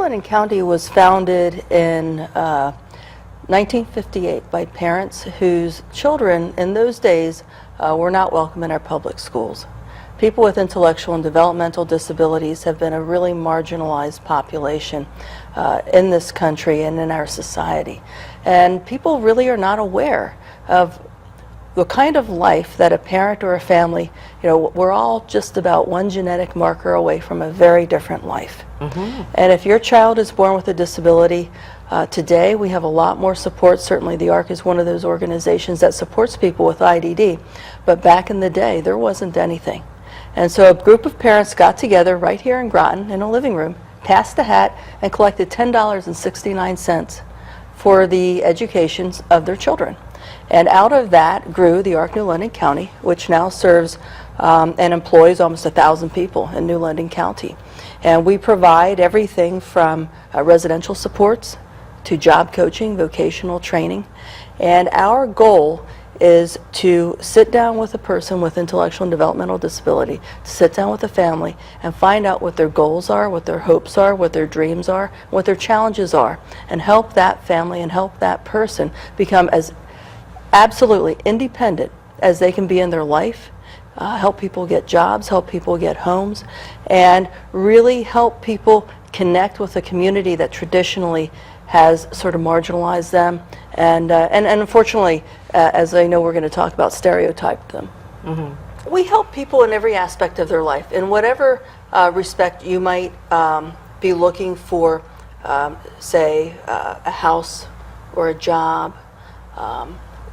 London County was founded in 1958 by parents whose children in those days were not welcome in our public schools. People with intellectual and developmental disabilities have been a really marginalized population in this country and in our society. And people really are not aware of the kind of life that a parent or a family, we're all just about one genetic marker away from a very different life. And if your child is born with a disability, today we have a lot more support. Certainly the ARC is one of those organizations that supports people with IDD. But back in the day, there wasn't anything. And so a group of parents got together right here in Groton in a living room, passed a hat, and collected $10.69 for the education of their children. And out of that grew the ARC New London County, which now serves and employs almost 1,000 people in New London County. And we provide everything from residential supports to job coaching, vocational training. And our goal is to sit down with a person with intellectual and developmental disability, to sit down with a family and find out what their goals are, what their hopes are, what their dreams are, what their challenges are, and help that family and help that person become as absolutely independent as they can be in their life, help people get jobs, help people get homes, and really help people connect with a community that traditionally has sort of marginalized them and unfortunately, as I know we're going to talk about, stereotyped them. We help people in every aspect of their life. In whatever respect you might be looking for, say, a house or a job,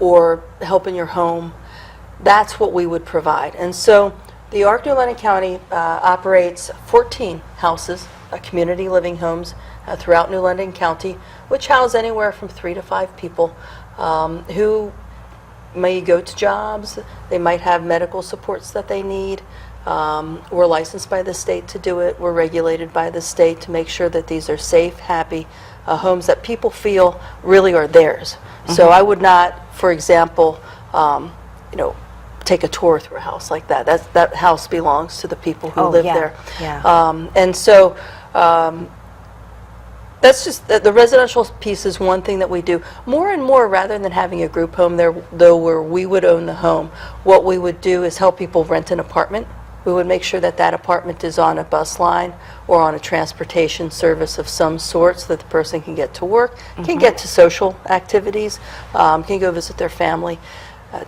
or help in your home, that's what we would provide. And so the ARC New London County operates 14 houses, community living homes throughout New London County, which house anywhere from 3 to 5 people who may go to jobs, they might have medical supports that they need. We're licensed by the state to do it. We're regulated by the state to make sure that these are safe, happy homes that people feel really are theirs. So I would not, for example, take a tour through a house like that. That house belongs to the people who live there. And so that's just the residential piece is one thing that we do. More and more, rather than having a group home there, though, where we would own the home, what we would do is help people rent an apartment. We would make sure that that apartment is on a bus line or on a transportation service of some sort so that the person can get to work, can get to social activities, can go visit their family.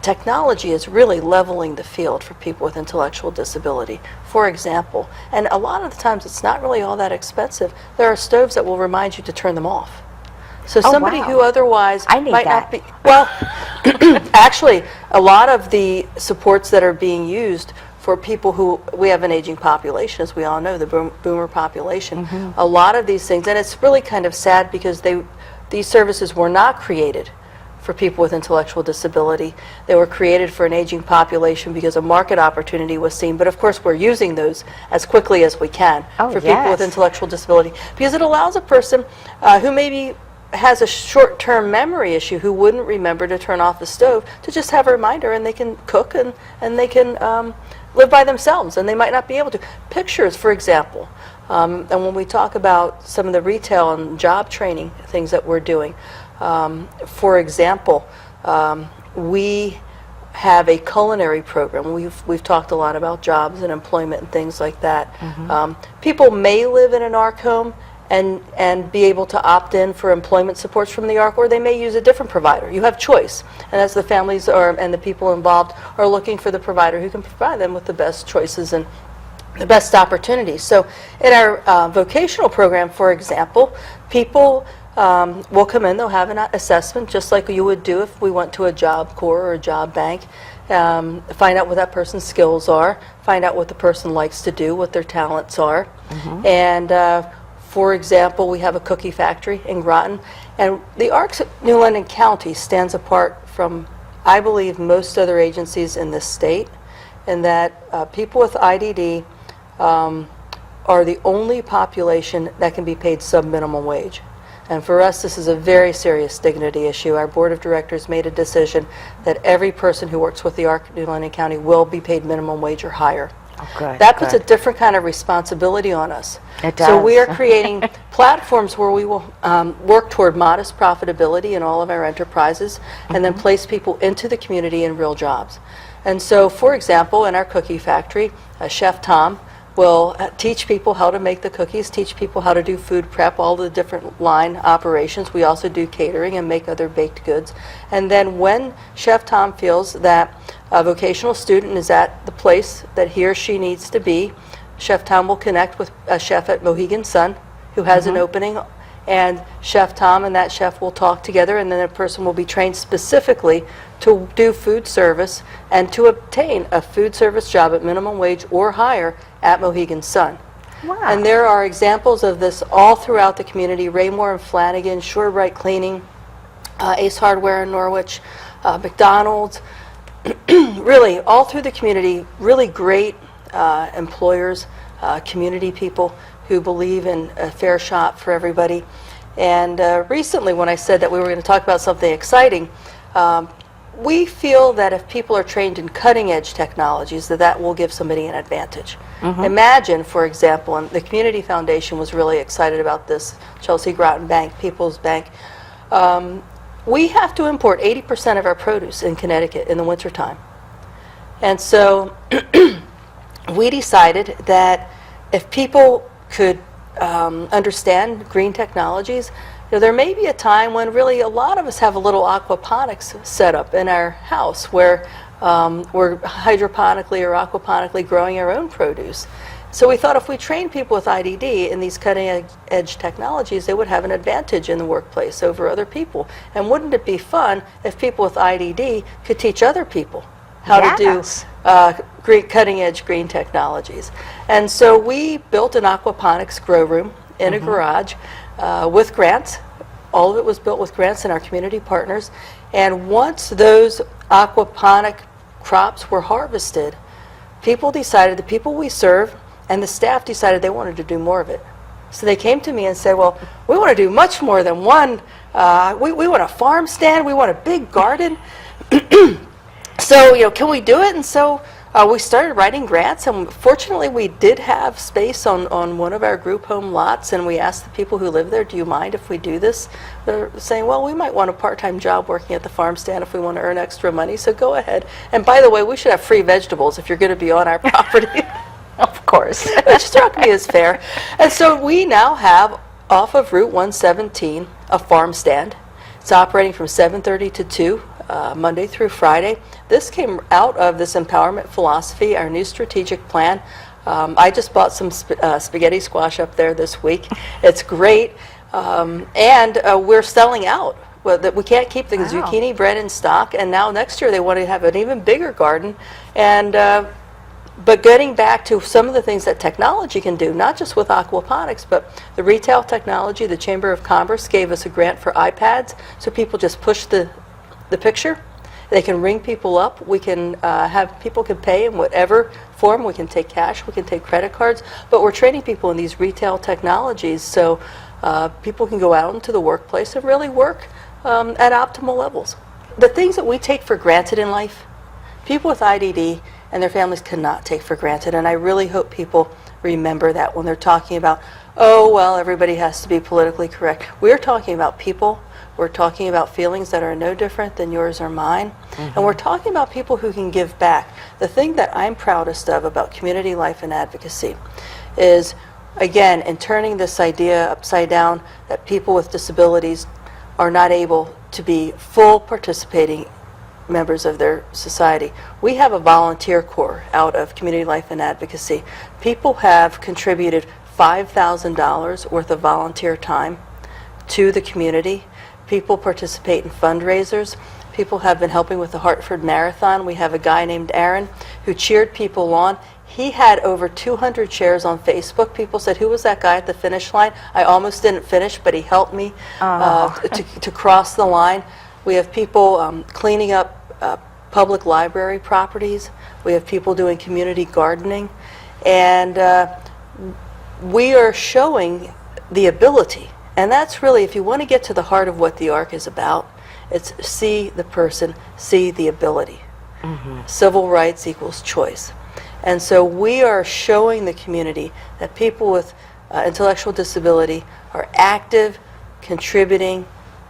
Technology is really leveling the field for people with intellectual disability. For example, and a lot of the times it's not really all that expensive, there are stoves that will remind you to turn them off. So somebody who otherwise might not be, well, actually, a lot of the supports that are being used for people who, we have an aging population, as we all know, the boomer population, a lot of these things, and it's really kind of sad because these services were not created for people with intellectual disability. They were created for an aging population because a market opportunity was seen. But of course, we're using those as quickly as we can for people with intellectual disability, because it allows a person who maybe has a short-term memory issue, who wouldn't remember to turn off the stove, to just have a reminder, and they can cook and they can live by themselves, and they might not be able to. Pictures, for example, and when we talk about some of the retail and job training things that we're doing, for example, we have a culinary program. We've talked a lot about jobs and employment and things like that. People may live in an ARC home and be able to opt in for employment supports from the ARC, or they may use a different provider. You have choice, and as the families and the people involved are looking for the provider who can provide them with the best choices and the best opportunities. So in our vocational program, for example, people will come in, they'll have an assessment just like you would do if we went to a Job Corps or a job bank, find out what that person's skills are, find out what the person likes to do, what their talents are. And for example, we have a cookie factory in Groton, and the ARC New London County stands apart from, I believe, most other agencies in this state, in that people with IDD are the only population that can be paid sub-minimum wage. And for us, this is a very serious dignity issue. Our board of directors made a decision that every person who works with the ARC New London County will be paid minimum wage or higher. Oh, good, That puts a good. different kind of responsibility on us. It So we does. are creating platforms where we will work toward modest profitability in all of our enterprises and then place people into the community in real jobs. And so, for example, in our cookie factory, Chef Tom will teach people how to make the cookies, teach people how to do food prep, all the different line operations. We also do catering and make other baked goods. And then when Chef Tom feels that a vocational student is at the place that he or she needs to be, Chef Tom will connect with a chef at Mohegan Sun who has an opening, and Chef Tom and that chef will talk together, and then a person will be trained specifically to do food service and to obtain a food service job at minimum wage or higher at Mohegan Sun. Wow. And there are examples of this all throughout the community. Raymore and Flanagan, Sure-Bright Cleaning, Ace Hardware in Norwich, McDonald's, really all through the community, really great employers, community people who believe in a fair shot for everybody. And recently when I said that we were going to talk about something exciting, we feel that if people are trained in cutting-edge technologies, that will give somebody an advantage. Imagine, for example, and the Community Foundation was really excited about this, Chelsea Groton Bank, People's Bank. We have to import 80% of our produce in Connecticut in the wintertime. And so we decided that if people could understand green technologies, there may be a time when really a lot of us have a little aquaponics set up in our house where we're hydroponically or aquaponically growing our own produce. So we thought if we train people with IDD in these cutting-edge technologies, they would have an advantage in the workplace over other people. And wouldn't it be fun if people with IDD could teach other people how to do cutting-edge green technologies? And so we built an aquaponics grow room in a garage with grants. All of it was built with grants and our community partners. And once those aquaponic crops were harvested, people decided, the people we serve and the staff decided they wanted to do more of it. So they came to me and said, well, we want to do much more than one. We want a farm stand. We want a big garden. So, can we do it? And so we started writing grants, and fortunately we did have space on one of our group home lots, and we asked the people who live there, do you mind if we do this? They're saying, well, we might want a part-time job working at the farm stand if we want to earn extra money, so go ahead. And by the way, we should have free vegetables if you're going to be on our property. Of course. Which struck me as fair. And so we now have, off of Route 117, a farm stand. It's operating from 7:30 to 2, Monday through Friday. This came out of this empowerment philosophy, our new strategic plan. I just bought some spaghetti squash up there this week. It's great. And we're selling out. Well, that we can't keep the zucchini bread in stock, and now next year they want to have an even bigger garden. And but getting back to some of the things that technology can do, not just with aquaponics, but the retail technology, the Chamber of Commerce gave us a grant for iPads, so people just push the picture. They can ring people up. We can have people can pay in whatever form. We can take cash. We can take credit cards. But we're training people in these retail technologies so people can go out into the workplace and really work at optimal levels. The things that we take for granted in life, people with IDD and their families cannot take for granted. And I really hope people remember that when they're talking about, oh, well, everybody has to be politically correct. We're talking about people. We're talking about feelings that are no different than yours or mine. And we're talking about people who can give back. The thing that I'm proudest of about community life and advocacy is, again, in turning this idea upside down that people with disabilities are not able to be full participating members of their society. We have a volunteer corps out of community life and advocacy. People have contributed $5,000 worth of volunteer time to the community. People participate in fundraisers. People have been helping with the Hartford Marathon. We have a guy named Aaron who cheered people on. He had over 200 shares on Facebook. People said, who was that guy at the finish line? I almost didn't finish, but he helped me to cross the line. We have people cleaning up public library properties. We have people doing community gardening. And we are showing the ability. And that's really, if you want to get to the heart of what the ARC is about, it's see the person, see the ability. Civil rights equals choice. And so we are showing the community that people with intellectual disability are active, contributing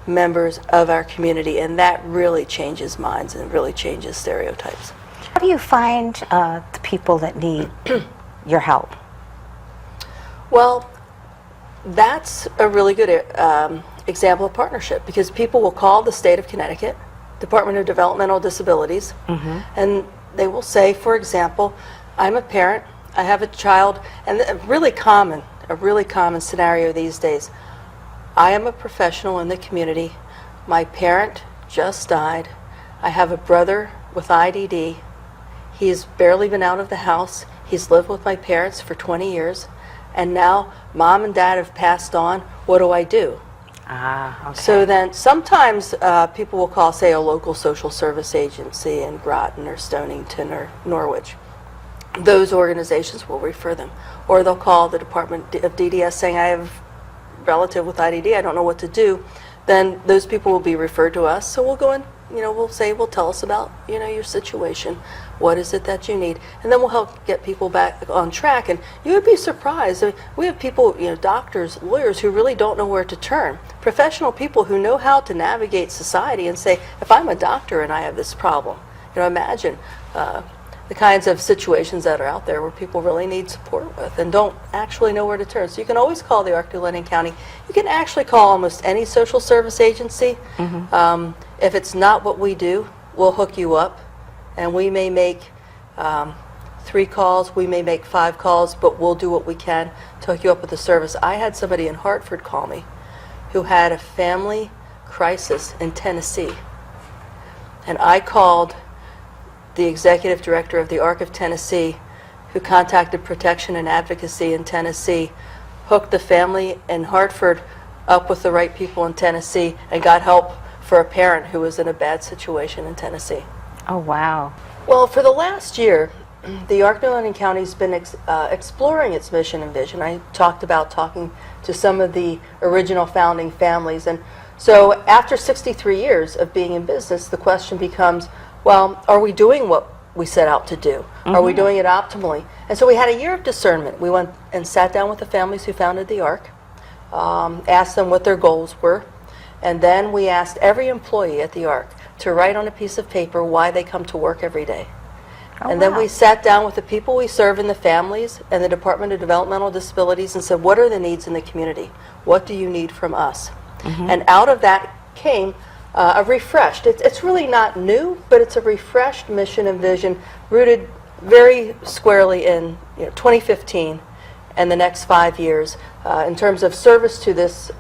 members of our community, and that really changes minds and really changes stereotypes. How do you find the people that need your help? Well, that's a really good example of partnership, because people will call the state of Connecticut, Department of Developmental Disabilities, and they will say, for example, I'm a parent, I have a child, and a really common scenario these days. I am a professional in the community. My parent just died. I have a brother with IDD. He's barely been out of the house. He's lived with my parents for 20 years. And now mom and dad have passed on. What do I do? Okay. So then sometimes people will call, say, a local social service agency in Groton or Stonington or Norwich. Those organizations will refer them. Or they'll call the Department of DDS saying, I have a relative with IDD, I don't know what to do. Then those people will be referred to us. So we'll go in, we'll say, well, tell us about, your situation. What is it that you need? And then we'll help get people back on track. And you would be surprised. I mean, we have people, doctors, lawyers, who really don't know where to turn. Professional people who know how to navigate society and say, if I'm a doctor and I have this problem, imagine the kinds of situations that are out there where people really need support with and don't actually know where to turn. So you can always call the Ark-New-London County. You can actually call almost any social service agency. If it's not what we do, we'll hook you up. And we may make 3 calls, we may make 5 calls, but we'll do what we can to hook you up with the service. I had somebody in Hartford call me who had a family crisis in Tennessee. And I called the executive director of the Ark of Tennessee, who contacted Protection and Advocacy in Tennessee, hooked the family in Hartford up with the right people in Tennessee, and got help for a parent who was in a bad situation in Tennessee. Oh, wow. Well, for the last year, the Ark-New-London County's been exploring its mission and vision. I talked about talking to some of the original founding families. And so after 63 years of being in business, the question becomes, well, are we doing what we set out to do? Are we doing it optimally? And so we had a year of discernment. We went and sat down with the families who founded the Ark, asked them what their goals were, and then we asked every employee at the Ark to write on a piece of paper why they come to work every day. And then we sat down with the people we serve in the families and the Department of Developmental Disabilities and said, what are the needs in the community? What do you need from us? And out of that came a refreshed, it's really not new, but it's a refreshed mission and vision rooted very squarely in 2015 and the next 5 years in terms of service to this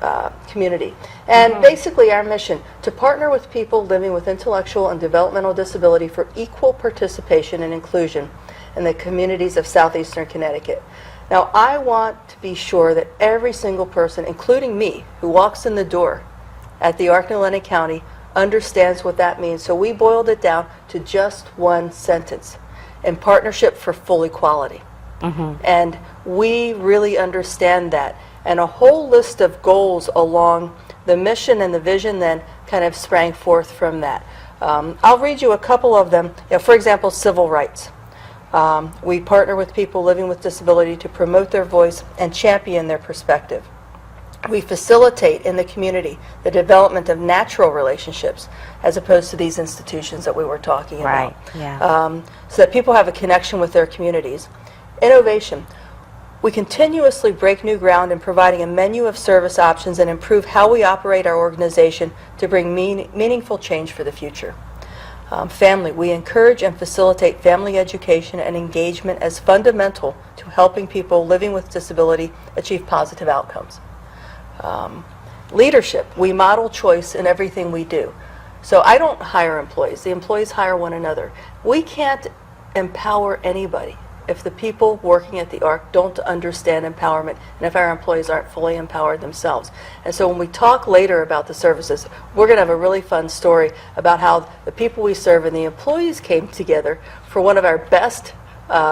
community. And basically our mission, to partner with people living with intellectual and developmental disability for equal participation and inclusion in the communities of southeastern Connecticut. Now, I want to be sure that every single person, including me, who walks in the door at the Ark-New-London County understands what that means. So we boiled it down to just one sentence: in partnership for full equality. And we really understand that. And a whole list of goals along the mission and the vision then kind of sprang forth from that. I'll read you a couple of them. For example, civil rights. We partner with people living with disability to promote their voice and champion their perspective. We facilitate in the community the development of natural relationships as opposed to these institutions that we were talking about. So that people have a connection with their communities. Innovation. We continuously break new ground in providing a menu of service options and improve how we operate our organization to bring meaningful change for the future. Family. We encourage and facilitate family education and engagement as fundamental to helping people living with disability achieve positive outcomes. Leadership. We model choice in everything we do. So I don't hire employees. The employees hire one another. We can't empower anybody if the people working at the Ark don't understand empowerment and if our employees aren't fully empowered themselves. And so when we talk later about the services, we're going to have a really fun story about how the people we serve and the employees came together for one of our best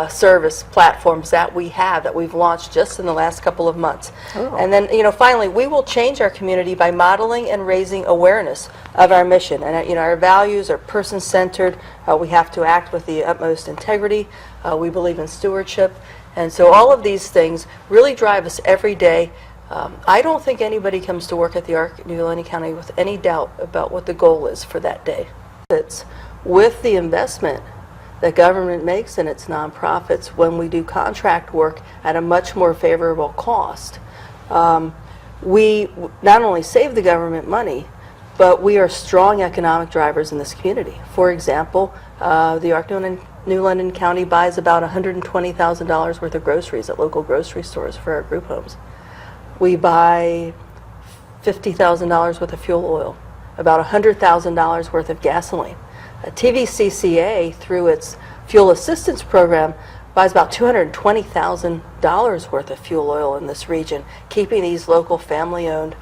service platforms that we have, that we've launched just in the last couple of months. Ooh. And then, finally, we will change our community by modeling and raising awareness of our mission. And, our values are person-centered. We have to act with the utmost integrity. We believe in stewardship. And so all of these things really drive us every day. I don't think anybody comes to work at the Arc New Lenny County with any doubt about what the goal is for that day. It's with the investment that government makes in its nonprofits when we do contract work at a much more favorable cost. We not only save the government money, but we are strong economic drivers in this community. For example, the Arc New London County buys about $120,000 worth of groceries at local grocery stores for our group homes. We buy $50,000 worth of fuel oil, about $100,000 worth of gasoline. TVCCA, through its fuel assistance program, buys about $220,000 worth of fuel oil in this region, keeping these local family-owned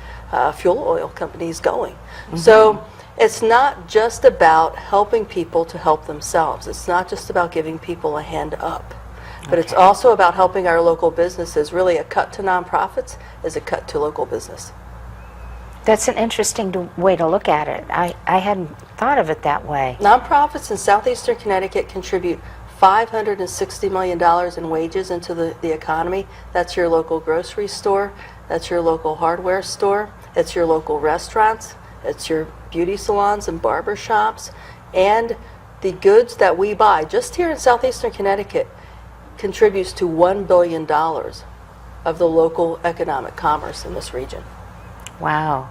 fuel oil companies going. Mm-hmm. So it's not just about helping people to help themselves. It's not just about giving people a hand up. But it's also about helping our local businesses. Really, a cut to nonprofits is a cut to local business. That's an interesting way to look at it. I hadn't thought of it that way. Nonprofits in southeastern Connecticut contribute $560 million in wages into the economy. That's your local grocery store, that's your local hardware store, it's your local restaurants, it's your beauty salons and barber shops, and the goods that we buy just here in southeastern Connecticut contributes to $1 billion of the local economic commerce in this region. Wow.